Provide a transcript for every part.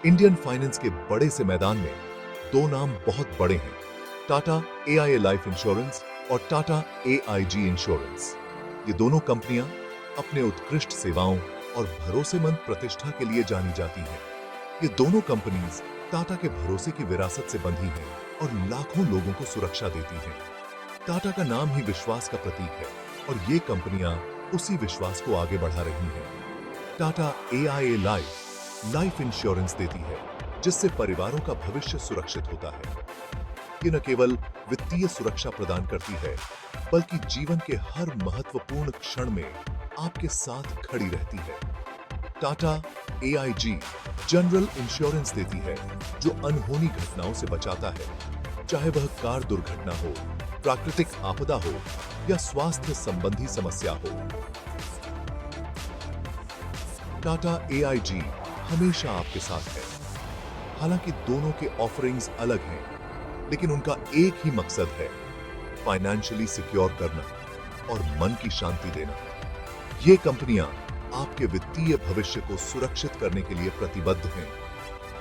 Indian finance के बड़े से मैदान में दो नाम बहुत बड़े हैं, टाटा एआईए लाइफ इंश्योरेंस और टाटा एआईजी इंश्योरेंस। ये दोनों कंपनियां अपने उत्कृष्ट सेवाओं और भरोसेमंद प्रतिष्ठा के लिए जानी जाती हैं। ये दोनों कंपनीज टाटा के भरोसे की विरासत से बंधी हैं और लाखों लोगों को सुरक्षा देती हैं। टाटा का नाम ही विश्वास का प्रतीक है और ये कंपनियां उसी विश्वास को आगे बढ़ा रही हैं। टाटा एआईए लाइफ इंश्योरेंस देती है, जिससे परिवारों का भविष्य सुरक्षित होता है। ये न केवल वित्तीय सुरक्षा प्रदान करती है, बल्कि जीवन के हर महत्वपूर्ण क्षण में आपके साथ खड़ी रहती है। टाटा एआईजी जनरल इंश्योरेंस देती है, जो अनहोनी घटनाओं से बचाता है, चाहे वह कार दुर्घटना हो, प्राकृतिक आपदा हो या स्वास्थ्य संबंधी समस्या हो। टाटा एआईजी हमेशा आपके साथ है। हालांकि दोनों के ऑफरिंग्स अलग हैं, लेकिन उनका एक ही मकसद है, फाइनेंशियली सिक्योर करना और मन की शांति देना। ये कंपनियां आपके वित्तीय भविष्य को सुरक्षित करने के लिए प्रतिबद्ध हैं।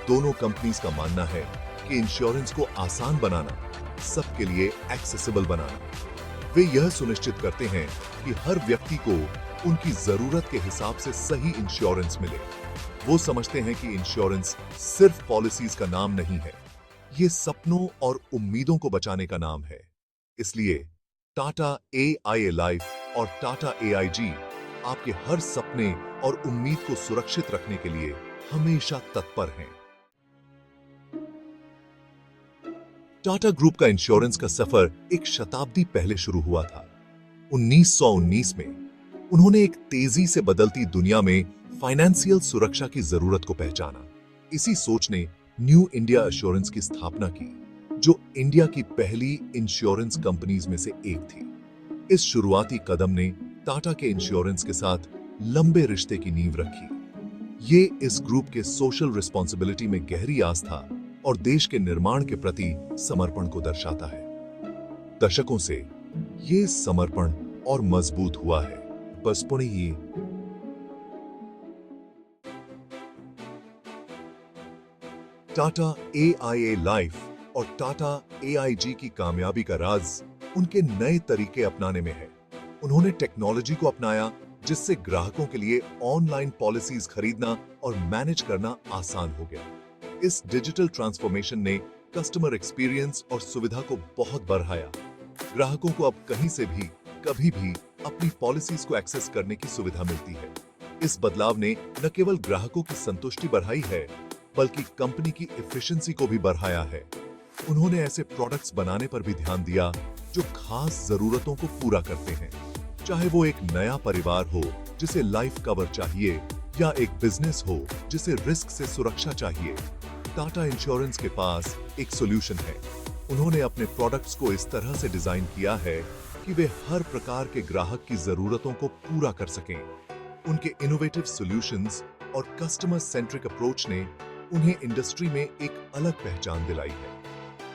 दोनों कंपनीज का मानना है कि इंश्योरेंस को आसान बनाना, सबके लिए एक्सेसिबल बनाना। वे यह सुनिश्चित करते हैं कि हर व्यक्ति को उनकी जरूरत के हिसाब से सही इंश्योरेंस मिले। वो समझते हैं कि इंश्योरेंस सिर्फ पॉलिसीज का नाम नहीं है, ये सपनों और उम्मीदों को बचाने का नाम है। इसलिए टाटा एआईए लाइफ और टाटा एआईजी आपके हर सपने और उम्मीद को सुरक्षित रखने के लिए हमेशा तत्पर हैं। टाटा ग्रुप का इंश्योरेंस का सफर एक शताब्दी पहले शुरू हुआ था। 1919 में उन्होंने एक तेजी से बदलती दुनिया में फाइनेंशियल सुरक्षा की जरूरत को पहचाना। इसी सोच ने न्यू इंडिया एश्योरेंस की स्थापना की, जो इंडिया की पहली इंश्योरेंस कंपनीज में से एक थी। इस शुरुआती कदम ने टाटा के इंश्योरेंस के साथ लंबे रिश्ते की नींव रखी। ये इस ग्रुप के सोशल रिस्पॉन्सिबिलिटी में गहरी आस्था और देश के निर्माण के प्रति समर्पण को दर्शाता है। दशकों से ये समर्पण और मजबूत हुआ है। बस ही टाटा एआईए लाइफ और टाटा एआईजी की कामयाबी का राज उनके नए तरीके अपनाने में है। उन्होंने टेक्नोलॉजी को अपनाया, जिससे ग्राहकों के लिए ऑनलाइन पॉलिसीज खरीदना और मैनेज करना आसान हो गया। इस डिजिटल ट्रांसफॉर्मेशन ने कस्टमर एक्सपीरियंस और सुविधा को बहुत बढ़ाया। ग्राहकों को अब कहीं से भी कभी भी अपनी पॉलिसीज को एक्सेस करने की सुविधा मिलती है। इस बदलाव ने न केवल ग्राहकों की संतुष्टि बढ़ाई है, बल्कि कंपनी की एफिशिएंसी को भी बढ़ाया है। उन्होंने ऐसे प्रोडक्ट्स बनाने पर भी ध्यान दिया जो खास जरूरतों को पूरा करते हैं, चाहे वो एक नया परिवार हो जिसे लाइफ कवर चाहिए या एक बिजनेस हो जिसे रिस्क से सुरक्षा चाहिए। टाटा इंश्योरेंस के पास एक सॉल्यूशन है। उन्होंने अपने प्रोडक्ट्स को इस तरह से डिजाइन किया है कि वे हर प्रकार के ग्राहक की जरूरतों को पूरा कर सकें। उनके इनोवेटिव सॉल्यूशंस और कस्टमर सेंट्रिक अप्रोच ने उन्हें इंडस्ट्री में एक अलग पहचान दिलाई है।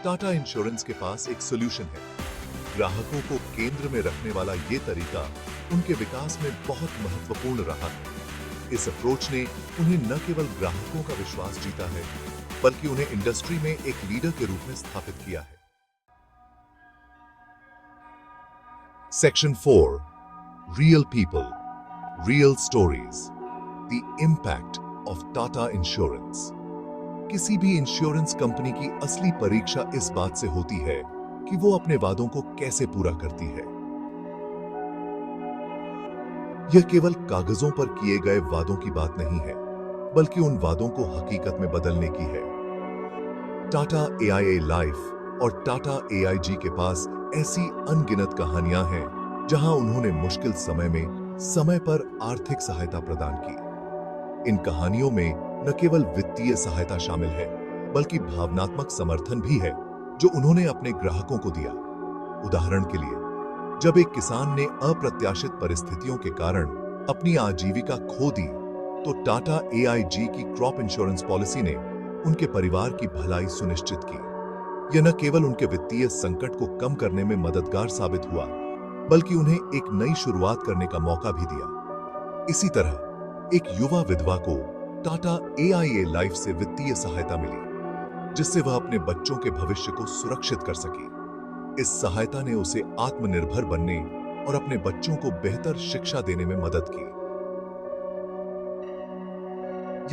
टाटा इंश्योरेंस के पास एक सॉल्यूशन है। ग्राहकों को केंद्र में रखने वाला ये तरीका उनके विकास में बहुत महत्वपूर्ण रहा है। इस अप्रोच ने उन्हें न केवल ग्राहकों का विश्वास जीता है, बल्कि उन्हें इंडस्ट्री में एक लीडर के रूप में स्थापित किया है। Section 4, real people, real stories, the impact of Tata insurance. किसी भी इंश्योरेंस कंपनी की असली परीक्षा इस बात से होती है कि वो अपने वादों को कैसे पूरा करती है। यह केवल कागजों पर किए गए वादों की बात नहीं है, बल्कि उन वादों को हकीकत में बदलने की है। टाटा एआईए लाइफ और टाटा एआईजी के पास ऐसी अनगिनत कहानियां हैं जहां उन्होंने मुश्किल समय में समय पर आर्थिक सहायता प्रदान की। इन कहानियों में न केवल वित्तीय सहायता शामिल है, बल्कि भावनात्मक समर्थन भी है जो उन्होंने अपने ग्राहकों को दिया। उदाहरण के लिए, जब एक किसान ने अप्रत्याशित परिस्थितियों के कारण अपनी आजीविका खो दी, तो टाटा एआईजी की क्रॉप इंश्योरेंस पॉलिसी ने उनके परिवार की भलाई सुनिश्चित की। यह न केवल उनके वित्तीय संकट को कम करने में मददगार साबित हुआ, बल्कि उन्हें एक नई शुरुआत करने का मौका भी दिया। इसी तरह एक युवा विधवा को टाटा AIA लाइफ से वित्तीय सहायता मिली, जिससे वह अपने बच्चों के भविष्य को सुरक्षित कर सकी। इस सहायता ने उसे आत्मनिर्भर बनने और अपने बच्चों को बेहतर शिक्षा देने में मदद की।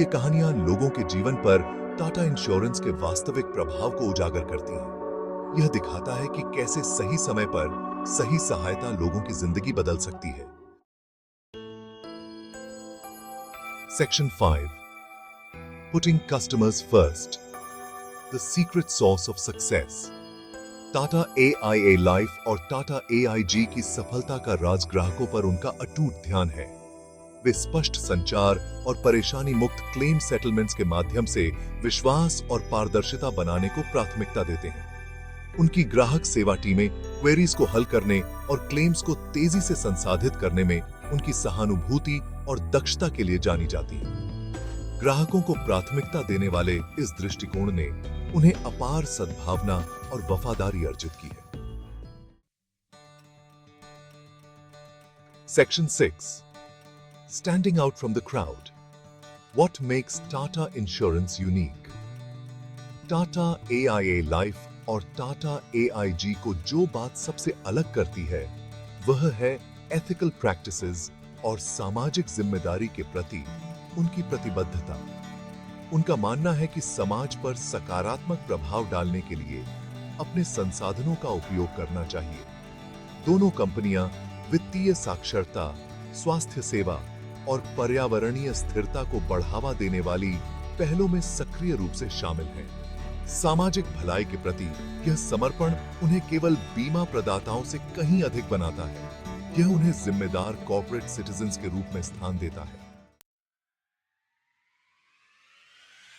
ये कहानियां लोगों के जीवन पर टाटा इंश्योरेंस के वास्तविक प्रभाव को उजागर करती हैं। यह दिखाता है कि कैसे सही समय पर सही सहायता लोगों की जिंदगी बदल सकती है। Section 5, putting customers first, the secret swords of success. Tata AIA life और टाटा AIG की सफलता का राज ग्राहकों पर उनका अटूट ध्यान है। वे स्पष्ट संचार और परेशानी मुक्त क्लेम सेटलमेंट्स के माध्यम से विश्वास और पारदर्शिता बनाने को प्राथमिकता देते हैं। उनकी ग्राहक सेवा टीमें क्वेरीज को हल करने और क्लेम्स को तेजी से संसाधित करने में उनकी सहानुभूति और दक्षता के लिए जानी जाती है। ग्राहकों को प्राथमिकता देने वाले इस दृष्टिकोण ने उन्हें अपार सद्भावना और वफादारी अर्जित की है। Section 6, standing out from the crowd, what makes Tata insurance unique. Tata AIA life और टाटा AIG को जो बात सबसे अलग करती है वह है एथिकल प्रैक्टिसेस और सामाजिक जिम्मेदारी के प्रति उनकी प्रतिबद्धता। उनका मानना है कि समाज पर सकारात्मक प्रभाव डालने के लिए अपने संसाधनों का उपयोग करना चाहिए। दोनों कंपनियां वित्तीय साक्षरता, स्वास्थ्य सेवा और पर्यावरणीय स्थिरता को बढ़ावा देने वाली पहलों में सक्रिय रूप से शामिल हैं। सामाजिक भलाई के प्रति यह समर्पण उन्हें केवल बीमा प्रदाताओं से कहीं अधिक बनाता है। यह उन्हें जिम्मेदार कॉर्पोरेट सिटीजन्स के रूप में स्थान देता है।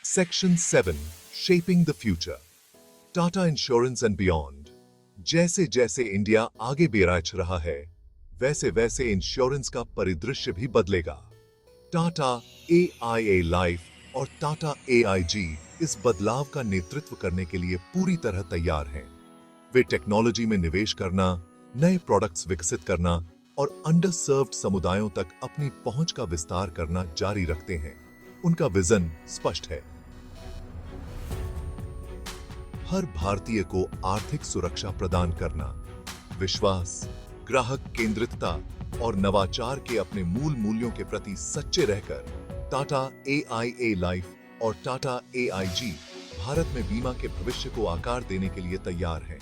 Section 7, shaping the future, Tata insurance and beyond. जैसे जैसे इंडिया आगे बेराच रहा है, वैसे वैसे इंश्योरेंस का परिदृश्य भी बदलेगा। टाटा AIA लाइफ और टाटा AIG इस बदलाव का नेतृत्व करने के लिए पूरी तरह तैयार हैं। वे टेक्नोलॉजी में निवेश करना, नए प्रोडक्ट्स विकसित करना और अंडर सर्व्ड समुदायों तक अपनी पहुंच का विस्तार करना जारी रखते हैं। उनका विजन स्पष्ट है, हर भारतीय को आर्थिक सुरक्षा प्रदान करना। विश्वास, ग्राहक केंद्रितता और नवाचार के अपने मूल मूल्यों के प्रति सच्चे रहकर टाटा AIA लाइफ और टाटा AIG भारत में बीमा के भविष्य को आकार देने के लिए तैयार हैं।